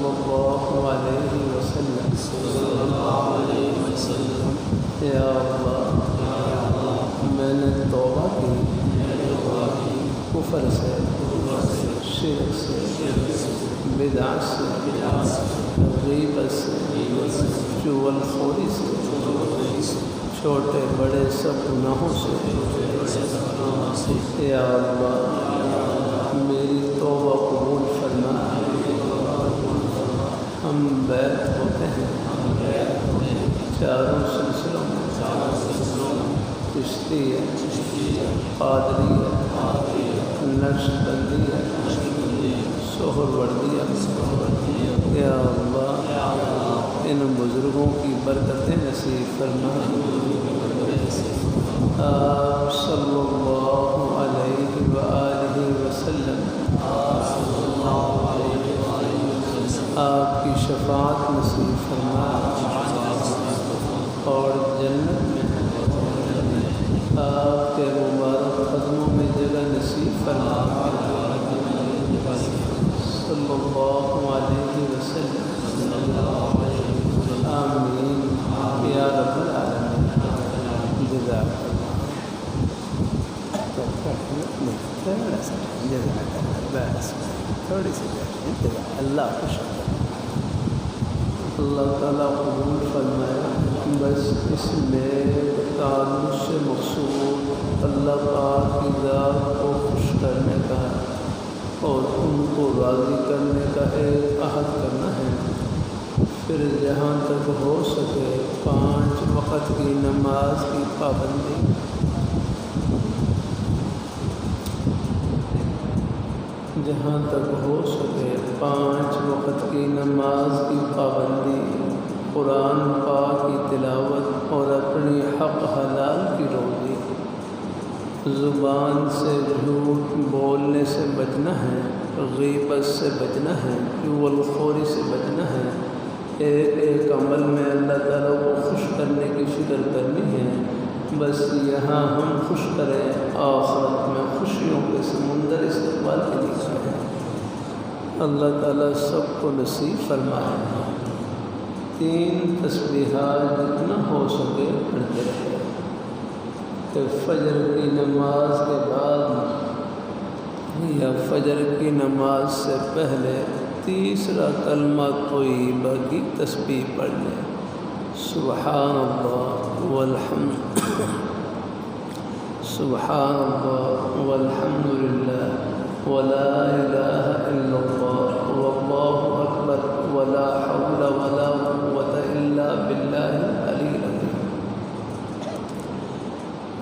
اللہ علیہ وسلم یا اللہ میں نے توبہ کی کفر سے، شرک سے، بدعت سے، غیبت سے، چغل خوری سے، چھوٹے بڑے سب گناہوں سے یا اللہ میری توبہ قبول فرما۔ ہم بیعت ہوتے ہیں چاروں سلسلوں میں، چشتیہ، قادریہ، نقشبندیہ، سہروردیہ۔ یا اللہ ان بزرگوں کی برکتیں نصیب فرما۔ آپ صلی اللہ علیہ وآلہ وسلم آپ کی شفاعت نصیب فرما اور جنت میں آپ کے مبارک قدموں میں جگہ نصیب فرما۔ صلی اللہ علیہ وسلم آمین یا رب العالمین۔ جزاک بس تھوڑی سی اللہ خوش اللہ تعالیٰ قبول فرمایا۔ بس اس میں تعلق سے مقصود اللہ پاک کی ذات کو خوش کرنے کا اور ان کو راضی کرنے کا ایک عہد کرنا ہے۔ پھر جہاں تک ہو سکے 5 وقت کی نماز کی پابندی، جہاں تک ہو سکے 5 وقت کی نماز کی پابندی، قرآن پاک کی تلاوت اور اپنی حق حلال کی روزی، زبان سے جھوٹ بولنے سے بچنا ہے، غیبت سے بچنا ہے، چغل خوری سے بچنا ہے، ایک ایک عمل میں اللہ تعالیٰ کو خوش کرنے کی فکر کرنی ہے۔ بس یہاں ہم خوش کریں، آخرت میں خوشیوں کے سمندر استقبال کے لیے ہے۔ اللہ تعالیٰ سب کو نصیب فرمائے۔ 3 تسبیحات جتنا ہو سکے پڑھتے رہے کہ فجر کی نماز کے بعد یا فجر کی نماز سے پہلے تیسرا کلمہ طیبہ کی تسبیح پڑھ لیں۔ سبحان اللہ والحمد سبحان اللہ والحمد للہ ولا الہ الا اللہ واللہ اکبر ولا حول ولا قوۃ الا باللہ العلی العظیم۔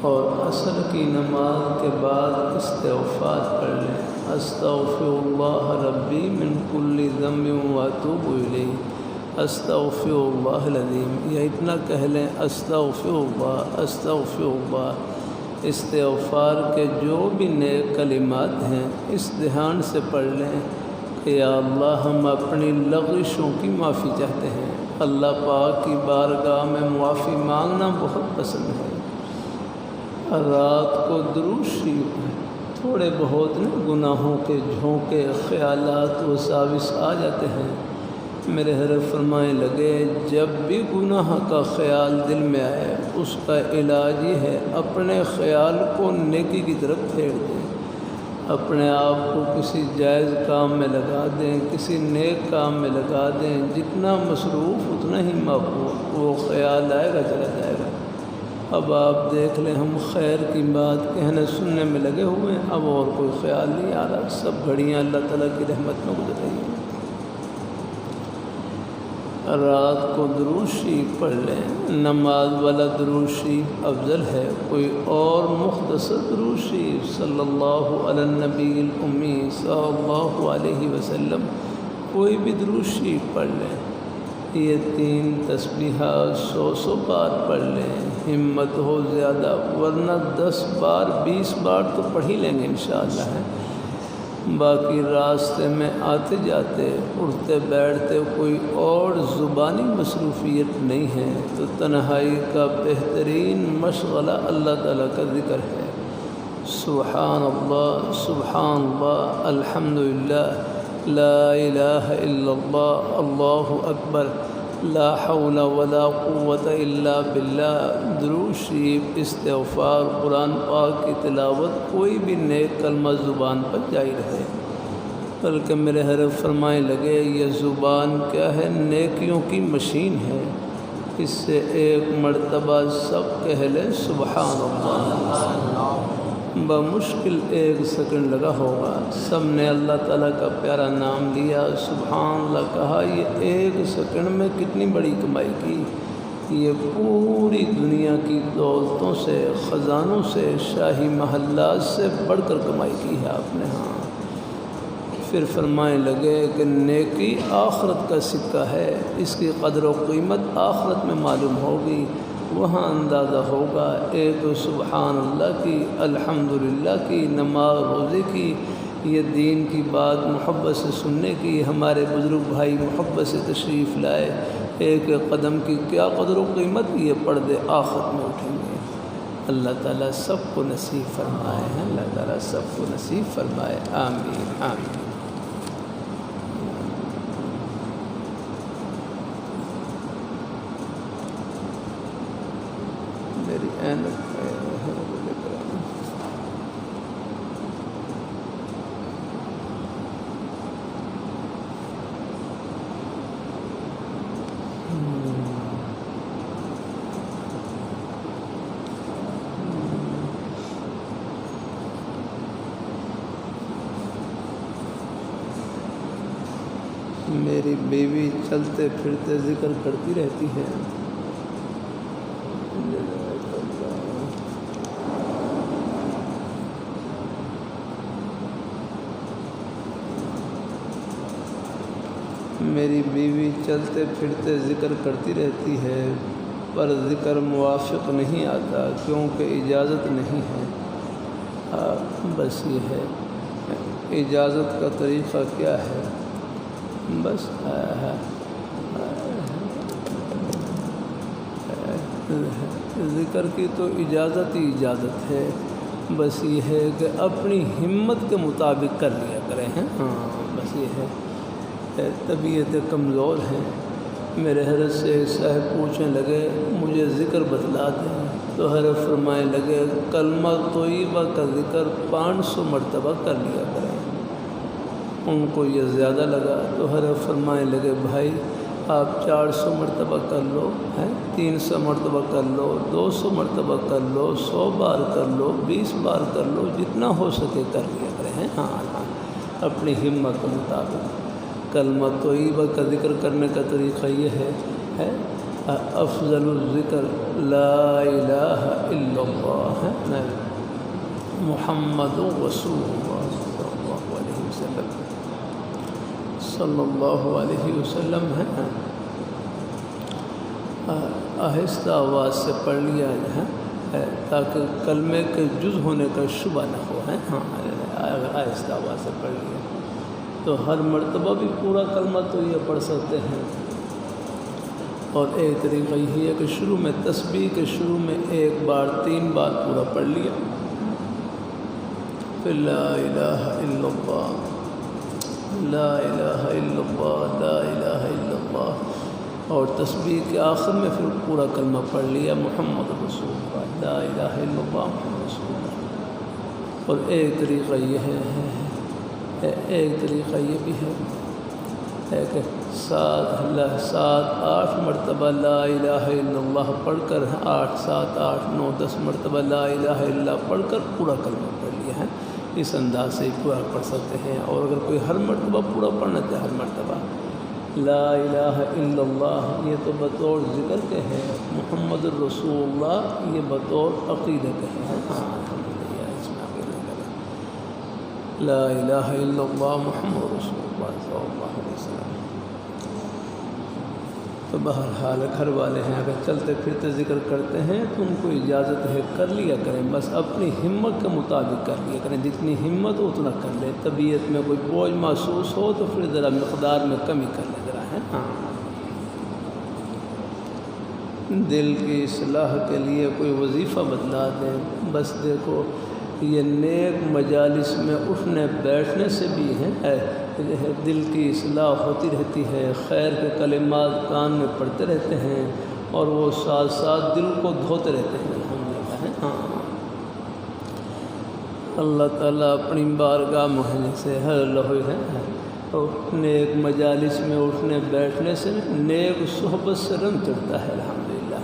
اور عصر کی نماز کے بعد استغفار پڑھ لیں۔ استغفر اللہ ربی من کل ذنب واتوب الیہ، استغفر اللہ العظیم، یا اتنا کہہ لیں استغفر اللہ استغفر اللہ۔ استغفار کے جو بھی نیک کلمات ہیں اس دھیان سے پڑھ لیں کہ یا اللہ ہم اپنی لغزشوں کی معافی چاہتے ہیں۔ اللہ پاک کی بارگاہ میں معافی مانگنا بہت پسند ہے۔ رات کو درود شریف تھوڑے بہت گناہوں کے جھونکے خیالات وساوس آ جاتے ہیں، میرے حضرت فرمائے لگے جب بھی گناہ کا خیال دل میں آئے اس کا علاج یہ ہے اپنے خیال کو نیکی کی طرف پھیر دیں، اپنے آپ کو کسی جائز کام میں لگا دیں، کسی نیک کام میں لگا دیں، جتنا مصروف اتنا ہی مقبول، وہ خیال آئے گا چلا جائے گا۔ اب آپ دیکھ لیں ہم خیر کی بات کہنے سننے میں لگے ہوئے ہیں، اب اور کوئی خیال نہیں آ رہا، سب گھڑیاں اللہ تعالیٰ کی رحمت میں گزر رہی ہیں۔ رات کو درود شریف پڑھ لیں، نماز والا درود شریف افضل ہے، کوئی اور مختصر درود شریف صلی اللہ علی النبی الامی صلی اللہ علیہ وسلم کوئی بھی درود شریف پڑھ لیں۔ یہ 3 تسبیحات 100 بار پڑھ لیں، ہمت ہو زیادہ، ورنہ 10 بار 20 بار تو پڑھ ہی لیں گے انشاءاللہ ہے۔ باقی راستے میں آتے جاتے اٹھتے بیٹھتے کوئی اور زبانی مصروفیت نہیں ہے تو تنہائی کا بہترین مشغلہ اللہ تعالیٰ کا ذکر ہے۔ سبحان اللہ الحمدللہ لا الہ الا اللہ اللہ اکبر لا حول ولا قوت الا باللہ، درود شریف، استغفار، قرآن پاک کی تلاوت، کوئی بھی نیک کلمہ زبان پر جاری رہے۔ بلکہ میرے حضرت فرمائے لگے یہ زبان کیا ہے؟ نیکیوں کی مشین ہے، اس سے ایک مرتبہ سب کہہ لیں سبحان اللہ، بمشکل 1 سیکنڈ لگا ہوگا، سب نے اللہ تعالیٰ کا پیارا نام لیا، سبحان اللہ کہا، یہ 1 سیکنڈ میں کتنی بڑی کمائی کی، یہ پوری دنیا کی دولتوں سے، خزانوں سے، شاہی محلات سے بڑھ کر کمائی کی ہے آپ نے۔ ہاں پھر فرمائے لگے کہ نیکی آخرت کا سکہ ہے، اس کی قدر و قیمت آخرت میں معلوم ہوگی، وہاں اندازہ ہوگا۔ ایک سبحان اللہ کی، الحمدللہ کی، نماز روزے کی، یہ دین کی بات محبت سے سننے کی، ہمارے بزرگ بھائی محبت سے تشریف لائے، ایک قدم کی کیا قدر و قیمت، یہ پردے آخرت میں اٹھیں گے۔ اللہ تعالیٰ سب کو نصیب فرمائے ہیں، اللہ تعالیٰ سب کو نصیب فرمائے، آمین آمین۔ میری اینک میری بیوی چلتے پھرتے ذکر کرتی رہتی ہے، میری بیوی چلتے پھرتے ذکر کرتی رہتی ہے، پر ذکر موافق نہیں آتا کیونکہ اجازت نہیں ہے۔ بس یہ ہے، اجازت کا طریقہ کیا ہے؟ بس ذکر کی تو اجازت ہی اجازت ہے، بس یہ ہے کہ اپنی ہمت کے مطابق کر لیا کریں۔ ہاں بس یہ ہے، طبیعتیں کمزور ہیں۔ میرے حضرت سے صاحب پوچھنے لگے مجھے ذکر بتلا دیں، تو حضرت فرمائے لگے کلمہ طیبہ کا ذکر 500 مرتبہ کر لیا کریں۔ ان کو یہ زیادہ لگا تو حضرت فرمائے لگے بھائی آپ 400 مرتبہ کر لو، 300 مرتبہ کر لو، 200 مرتبہ کر لو، 100 بار کر لو، 20 بار کر لو، جتنا ہو سکے کر لیا کریں۔ ہاں اپنی ہمت کے مطابق۔ کلمہ طیبہ کا ذکر کرنے کا طریقہ یہ ہے افضل الذکر لا الہ الا اللہ محمد رسول اللہ صلی اللہ علیہ وسلم ہے۔ آہستہ آواز سے پڑھ لیا ہے تاکہ کلمے کے جز ہونے کا شبہ نہ ہو۔ ہاں اگر آہستہ آواز سے پڑھ لیا تو ہر مرتبہ بھی پورا کلمہ تو یہ پڑھ سکتے ہیں۔ اور ایک طریقہ یہ ہے کہ شروع میں تسبیح کے شروع میں 1 بار 3 بار پورا پڑھ لیا، پھر لا الہ الا اللہ لا الہ الا اللہ لا الہ الا اللہ، اور تسبیح کے آخر میں پھر پورا کلمہ پڑھ لیا محمد رسول اللہ لا الہ الا اللہ محمد رسول اللہ۔ اور ایک طریقہ یہ ہے، ایک طریقہ یہ بھی ہے کہ 7-8 مرتبہ لا الہ الا اللہ پڑھ کر 8 7 8 9 10 مرتبہ لا الہ الا اللہ پڑھ کر پورا کلمہ پڑھ لیا ہے۔ اس انداز سے پورا پڑھ سکتے ہیں۔ اور اگر کوئی ہر مرتبہ پورا پڑھنا چاہے، ہر مرتبہ لا الہ الا اللہ یہ تو بطور ذکر کے ہے، محمد الرسول اللہ یہ بطور عقیدہ کے ہے۔ لا الہ الا اللہ محمد رسول اللہ صلی اللہ علیہ وسلم۔ تو بہرحال گھر والے ہیں اگر چلتے پھرتے ذکر کرتے ہیں تو ان کو اجازت ہے کر لیا کریں، بس اپنی ہمت کے مطابق کر لیا کریں، جتنی ہمت ہو اتنا کر لیں۔ طبیعت میں کوئی بوجھ محسوس ہو تو پھر ذرا مقدار میں کمی کر لیں ذرا ہے۔ ہاں دل کی اصلاح کے لیے کوئی وظیفہ بتلا دیں، بس دیکھو یہ نیک مجالس میں اٹھنے بیٹھنے سے بھی ہے دل کی اصلاح ہوتی رہتی ہے، خیر کے کلمات کان میں پڑھتے رہتے ہیں اور وہ ساتھ ساتھ دل کو دھوتے رہتے ہیں الحمدللہ۔ ہاں اللہ تعالیٰ اپنی بارگاہ میں سے ہر لمحے نیک مجالس میں اٹھنے بیٹھنے سے نیک صحبت سے رنگ چڑھتا ہے الحمدللہ۔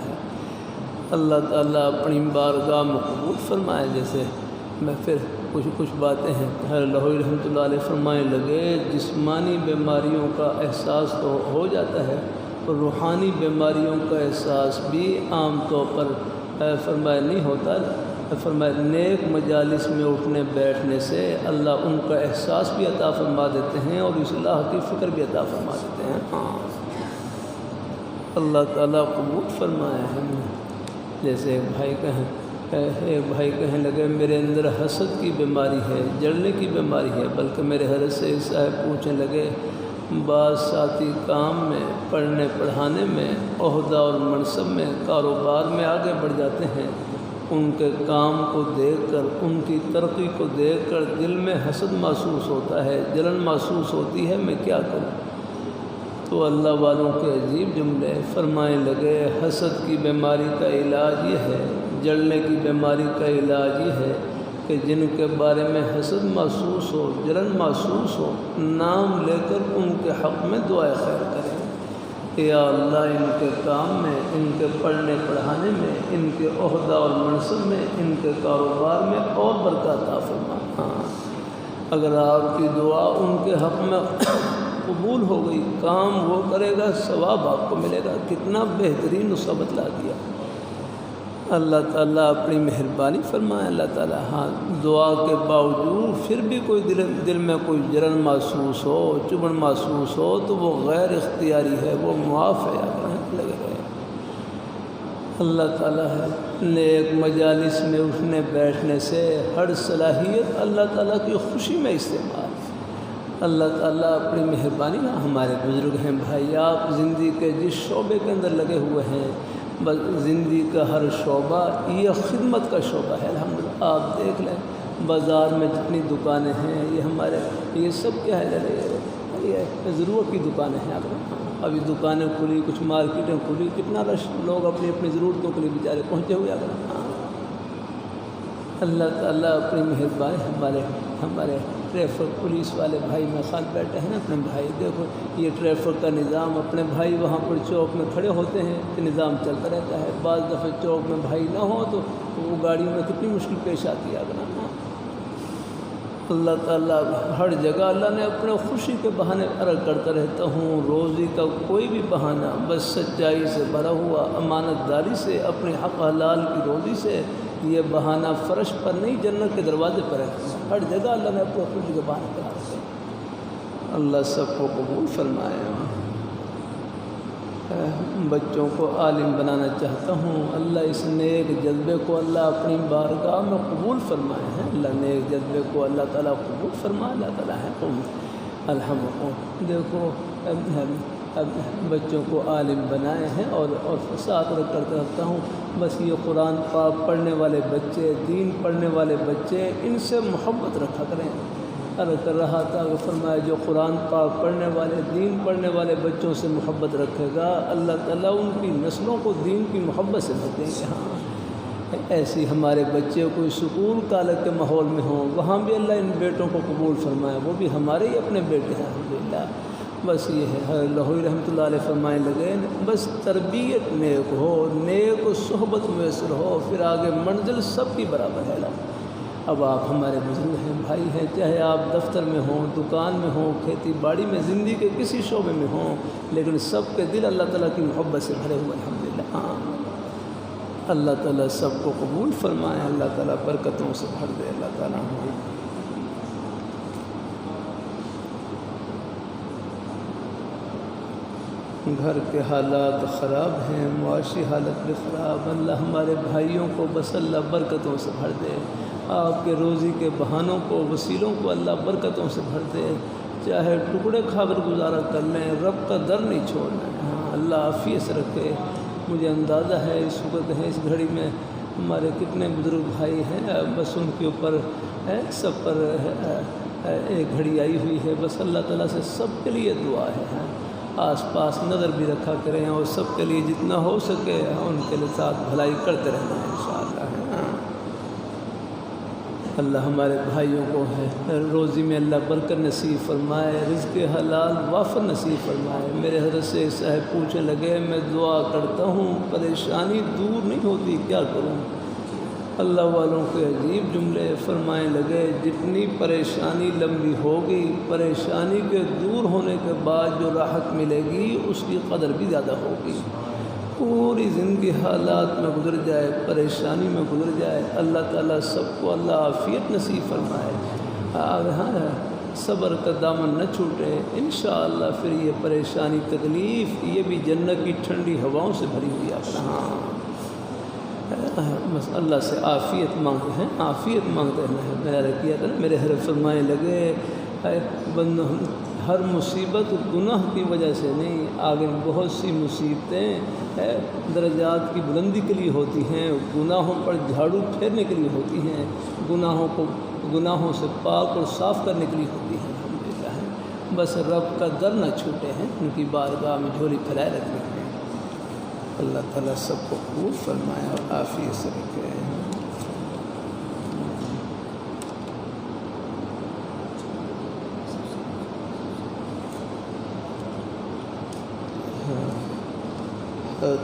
اللہ تعالیٰ اپنی بارگاہ میں قبول فرمائے۔ جیسے میں پھر کچھ باتیں ہیں، ہر لہوئی رحمۃ اللہ علیہ فرمانے لگے جسمانی بیماریوں کا احساس تو ہو جاتا ہے، اور روحانی بیماریوں کا احساس بھی عام طور پر فرمایا نہیں ہوتا۔ فرمایا نیک مجالس میں اٹھنے بیٹھنے سے اللہ ان کا احساس بھی عطا فرما دیتے ہیں اور اصلاح کی فکر بھی عطا فرما دیتے ہیں۔ ہاں اللہ تعالیٰ قبول فرمایا ہے۔ جیسے ایک بھائی کہنے لگے میرے اندر حسد کی بیماری ہے، جلنے کی بیماری ہے، بلکہ میرے حضرت سے صاحب پوچھنے لگے بعض ساتھی کام میں، پڑھنے پڑھانے میں، عہدہ اور منصب میں، کاروبار میں آگے بڑھ جاتے ہیں، ان کے کام کو دیکھ کر، ان کی ترقی کو دیکھ کر دل میں حسد محسوس ہوتا ہے، جلن محسوس ہوتی ہے، میں کیا کروں؟ تو اللہ والوں کے عجیب جملے فرمانے لگے حسد کی بیماری کا علاج یہ ہے، جلنے کی بیماری کا علاج یہ ہے کہ جن کے بارے میں حسد محسوس ہو، جلن محسوس ہو، نام لے کر ان کے حق میں دعائے خیر کریں۔ یا اللہ ان کے کام میں، ان کے پڑھنے پڑھانے میں، ان کے عہدہ اور منصب میں، ان کے کاروبار میں اور برکت عطا فرما۔ ہاں اگر آپ کی دعا ان کے حق میں قبول ہو گئی، کام وہ کرے گا، ثواب آپ کو ملے گا۔ کتنا بہترین نسخہ بتلا دیا اللہ تعالیٰ، اپنی مہربانی فرمائے اللہ تعالیٰ۔ ہاں دعا کے باوجود پھر بھی کوئی دل میں کوئی جلن محسوس ہو، چبھن محسوس ہو تو وہ غیر اختیاری ہے، وہ معاف ہے، لگے رہے۔ اللہ تعالیٰ ہے نیک مجالس میں اٹھنے بیٹھنے سے ہر صلاحیت اللہ تعالیٰ کی خوشی میں استعمال۔ اللہ تعالیٰ اپنی مہربانی نہ، ہمارے بزرگ ہیں بھائی، آپ زندگی کے جس شعبے کے اندر لگے ہوئے ہیں، بس زندگی کا ہر شعبہ یہ خدمت کا شعبہ ہے الحمدللہ۔ آپ دیکھ لیں بازار میں جتنی دکانیں ہیں، یہ ہمارے یہ سب کیا ہے، یہ ضرورت کی دکانیں ہیں۔ ابھی دکانیں کھلی، کچھ مارکیٹیں کھلی، کتنا رش، لوگ اپنی اپنی ضرورتوں کے لیے بیچارے پہنچے ہوئے اگر۔ اللہ تعالیٰ اپنی مہربانی ہمارے ٹریفک پولیس والے بھائی میں خال بیٹھے ہیں اپنے بھائی، دیکھو یہ ٹریفک کا نظام، اپنے بھائی وہاں پر چوک میں کھڑے ہوتے ہیں کہ نظام چلتا رہتا ہے۔ بعض دفعہ چوک میں بھائی نہ ہو تو وہ گاڑیوں میں کتنی مشکل پیش آتی ہے اگر۔ اللہ تعالیٰ ہر جگہ اللہ نے اپنے خوشی کے بہانے عرض کرتا رہتا ہوں، روزی کا کوئی بھی بہانہ، بس سچائی سے بھرا ہوا، امانت داری سے، اپنے حق حلال کی روزی سے، یہ بہانہ فرش پر نہیں جنت کے دروازے پر ہے۔ ہر جگہ اللہ نے اپنے خوشی کے بہانے بنا رکھے۔ اللہ سب کو قبول فرمائے۔ بچوں کو عالم بنانا چاہتا ہوں، اللہ اس نیک جذبے کو اللہ اپنی بارگاہ میں قبول فرمائے ہیں۔ اللہ نیک جذبے کو اللہ تعالیٰ قبول فرمائے۔ اللہ تعالیٰ ہے الحمد۔ دیکھو بچوں کو عالم بنائے ہیں اور ساتھ کرتا رکھتا ہوں، بس یہ قرآن پاک پڑھنے والے بچے، دین پڑھنے والے بچے، ان سے محبت رکھا کریں۔ عرض کر رہا تھا کہ فرمایا جو قرآن پاک پڑھنے والے، دین پڑھنے والے بچوں سے محبت رکھے گا، اللہ تعالیٰ ان کی نسلوں کو دین کی محبت سے بھر دیں گے۔ ہاں ایسی ہمارے بچے کوئی سکول کالج کے ماحول میں ہوں، وہاں بھی اللہ ان بیٹوں کو قبول فرمائے، وہ بھی ہمارے ہی اپنے بیٹے ہیں الحمدللہ۔ بس یہ ہے لہوئی رحمۃ اللہ علیہ فرمائے لگے بس تربیت نیک ہو، نیک و صحبت میسر ہو، پھر آگے منزل سب کی برابر ہے۔ اب آپ ہمارے بزرگ ہیں، بھائی ہیں، چاہے آپ دفتر میں ہوں، دکان میں ہوں، کھیتی باڑی میں، زندگی کے کسی شعبے میں ہوں، لیکن سب کے دل اللہ تعالیٰ کی محبت سے بھرے ہوئے الحمدللہ۔ ہاں اللہ تعالیٰ سب کو قبول فرمائے، اللہ تعالیٰ برکتوں سے بھر دے اللہ تعالیٰ۔ گھر کے حالات خراب ہیں، معاشی حالت بھی خراب، اللہ ہمارے بھائیوں کو بس اللہ برکتوں سے بھر دے، آپ کے روزی کے بہانوں کو، وسیلوں کو اللہ برکتوں سے بھر دے، چاہے ٹکڑے کھا کر گزارا کر لیں، رب کا در نہیں چھوڑنا ہے۔ ہاں اللہ عافیت سے رکھے۔ مجھے اندازہ ہے اس وقت ہے اس گھڑی میں ہمارے کتنے بزرگ بھائی ہیں، بس ان کے اوپر سب پر ایک گھڑی آئی ہوئی ہے، بس اللہ تعالیٰ سے سب کے لیے دعا ہے، آس پاس نظر بھی رکھا کریں اور سب کے لیے جتنا ہو سکے ان کے لیے ساتھ بھلائی کرتے رہنا ہے انشاءاللہ۔ اللہ ہمارے بھائیوں کو ہے روزی میں اللہ برکت نصیب فرمائے، رزق حلال وافر نصیب فرمائے۔ میرے حضرت سے صاحب پوچھنے لگے میں دعا کرتا ہوں پریشانی دور نہیں ہوتی، کیا کروں؟ اللہ والوں کے عجیب جملے فرمائے لگے، جتنی پریشانی لمبی ہوگی پریشانی کے دور ہونے کے بعد جو راحت ملے گی اس کی قدر بھی زیادہ ہوگی۔ پوری زندگی حالات میں گزر جائے، پریشانی میں گزر جائے، اللہ تعالیٰ سب کو اللہ عافیت نصیب فرمائے، صبر کا دامن نہ چھوٹے انشاءاللہ۔ پھر یہ پریشانی تکلیف یہ بھی جنت کی ٹھنڈی ہواؤں سے بھری ہوئی بس اللہ سے عافیت مانگتے ہیں، عافیت مانگتے ہیں۔ میرا کیا تھا میرے حضرت فرمائے لگے بندوں ہر مصیبت گناہ کی وجہ سے نہیں، آگے بہت سی مصیبتیں درجات کی بلندی کے لیے ہوتی ہیں، گناہوں پر جھاڑو پھیرنے کے لیے ہوتی ہیں، گناہوں سے پاک اور صاف کرنے کے لیے ہوتی ہیں۔ الحمدللہ بس رب کا در نہ چھوٹے ہیں، ان کی بارگاہ میں جھولی پھیلائے رکھنے ہیں۔ اللہ تعالیٰ سب کو قبول فرمائے اور عافیت سے رکھے۔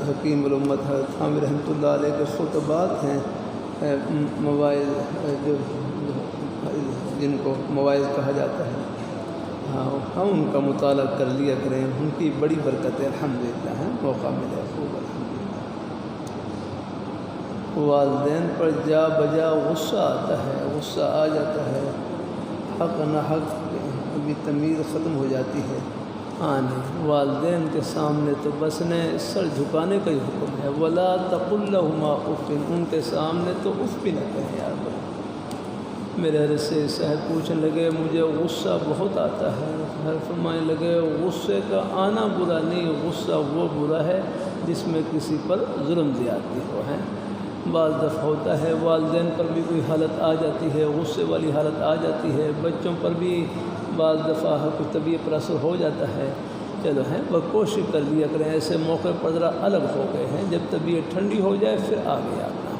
حکیم الامت حضرت عامر رحمۃ اللہ علیہ کے خطبات ہیں، مواعظ جن کو مواعظ کہا جاتا ہے، ہم ان کا مطالعہ کر لیا کریں، ان کی بڑی برکتیں الحمدللہ ہیں، موقع ملے خوب الحمدللہ۔ والدین پر جا بجا غصہ آتا ہے، غصہ آ جاتا ہے، حق نہ حق ابھی تمیز ختم ہو جاتی ہے۔ نہیں، والدین کے سامنے تو بس نے سر جھکانے کا ہی حکم ہے، ولا تقل لہما اف، ان کے سامنے تو اف بھی نہ کہیں یار۔ میرے حضرت سے صاحب پوچھنے لگے مجھے غصہ بہت آتا ہے، فرمانے لگے غصے کا آنا برا نہیں، غصہ وہ برا ہے جس میں کسی پر ظلم زیادتی ہو ہے۔ بعض دفعہ ہوتا ہے والدین پر بھی کوئی حالت آ جاتی ہے، غصے والی حالت آ جاتی ہے، بچوں پر بھی بعض دفعہ کچھ طبیعت پر اثر ہو جاتا ہے۔ چلو ہے وہ کوشش کر لیا کریں، ایسے موقع پر ذرا الگ ہو گئے ہیں، جب طبیعت ٹھنڈی ہو جائے پھر آگے آنا،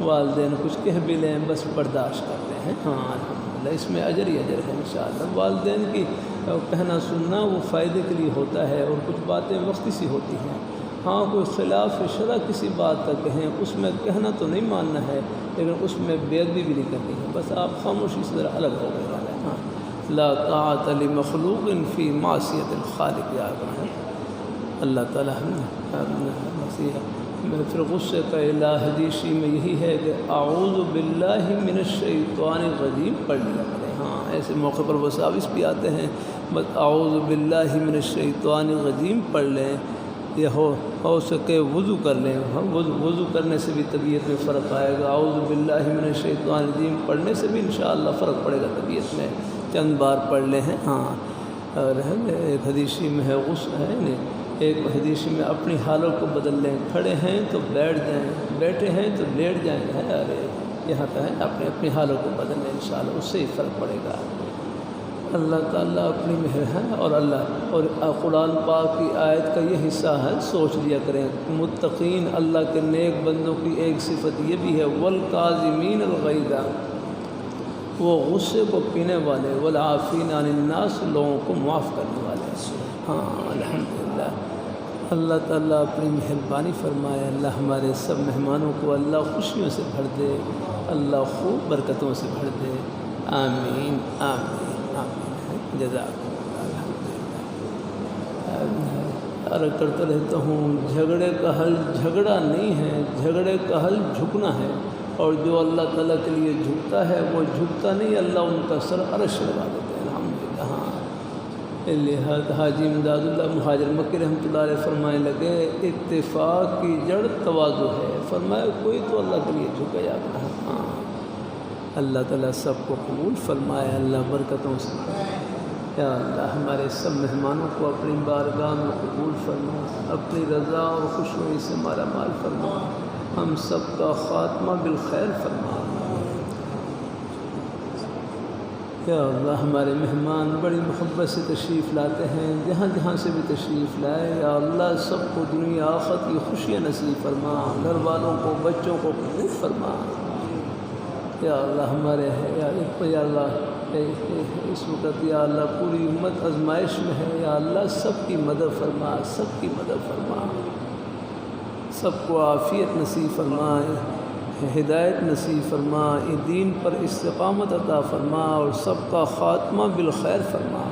والدین کچھ کہہ بھی لیں بس برداشت کرتے ہیں۔ الحمدللہ اس میں اجر ہی اجر ہے انشاءاللہ۔ والدین کی کہنا سننا وہ فائدے کے لیے ہوتا ہے، اور کچھ باتیں وقتی سی ہوتی ہیں۔ کوئی خلاف شرع کسی بات کا کہیں، اس میں کہنا تو نہیں ماننا ہے، لیکن اس میں بے ادبی بھی نہیں کرنی ہے، بس آپ خاموشی سے ذرا الگ ہو گئے ہیں۔ لا طاعت لمخلوق فی معصیت الخالق، یاد رہے اللہ تعالیٰ پھر غصے کا علاج حدیثی میں یہی ہے کہ اعوذ باللہ من الشیطان الرجیم پڑھ لیا کریں۔ ایسے موقع پر وساوس بھی آتے ہیں، بس اعوذ باللہ من الشیطان الرجیم پڑھ لیں، یا ہو سکے وضو کر لیں، وضو کرنے سے بھی طبیعت میں فرق آئے گا۔ اعوذ باللہ من الشیطان الرجیم پڑھنے سے بھی انشاءاللہ فرق پڑے گا طبیعت میں، چند بار پڑھ لیں ہیں۔ اور ایک حدیثی میں ہے غصہ ہے نہیں، ایک حدیثی میں اپنی حالوں کو بدل لیں، کھڑے ہیں تو بیٹھ جائیں، بیٹھے ہیں تو لیٹ جائیں، ارے یہاں پہ اپنی حالوں کو بدل لیں انشاءاللہ، اس سے ہی فرق پڑے گا۔ اللہ تعالیٰ اپنی مہر ہے، اور اللہ اور قرآن پاک کی آیت کا یہ حصہ ہے، سوچ لیا کریں متقین اللہ کے نیک بندوں کی ایک صفت یہ بھی ہے، والکاظمین الغیظ، وہ غصے کو پینے والے، والعافین عن الناس، لوگوں کو معاف کرنے والے۔ الحمدللہ اللہ تعالیٰ اپنی مہربانی فرمائے، اللہ ہمارے سب مہمانوں کو اللہ خوشیوں سے بھر دے، اللہ خوب برکتوں سے بھر دے، آمین آمین آمین، جزاک اللہ۔ عرض کرتا رہتا ہوں جھگڑے کا حل جھگڑا نہیں ہے، جھگڑے کا حل جھکنا ہے، اور جو اللہ تعالیٰ کے لیے جھکتا ہے وہ جھکتا نہیں، اللہ ان کا سر عرش لگا دیتے ہیں۔ الحمدللہ لہذا حاجی امداد اللہ مہاجر مکی رحمۃ اللہ علیہ فرمائے لگے اتفاق کی جڑ تواضع ہے، فرمایا کوئی تو اللہ کے لیے جھکا جاتا ہے۔ اللہ تعالیٰ سب کو قبول فرمائے، اللہ برکتوں سے، یا اللہ ہمارے سب مہمانوں کو اپنی بارگاہ میں قبول فرما، اپنی رضا اور خوشنودی سے مالا مال فرما، ہم سب کا خاتمہ بالخیر فرما۔ یا اللہ ہمارے مہمان بڑی محبت سے تشریف لاتے ہیں، جہاں جہاں سے بھی تشریف لائے، یا اللہ سب کو دنیا آخرت کی خوشیاں نصیب فرما، گھر والوں کو بچوں کو قبول فرما۔ یا اللہ ہمارے یا اللہ اس وقت یا اللہ پوری امت آزمائش میں ہے، یا اللہ سب کی مدد فرما، سب کی مدد فرما، سب کو عافیت نصیب فرما، ہدایت نصیب فرما، دین پر استقامت عطا فرما، اور سب کا خاتمہ بالخیر فرما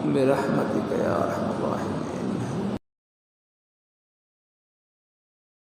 برحمتک یا ارحم الراحمین۔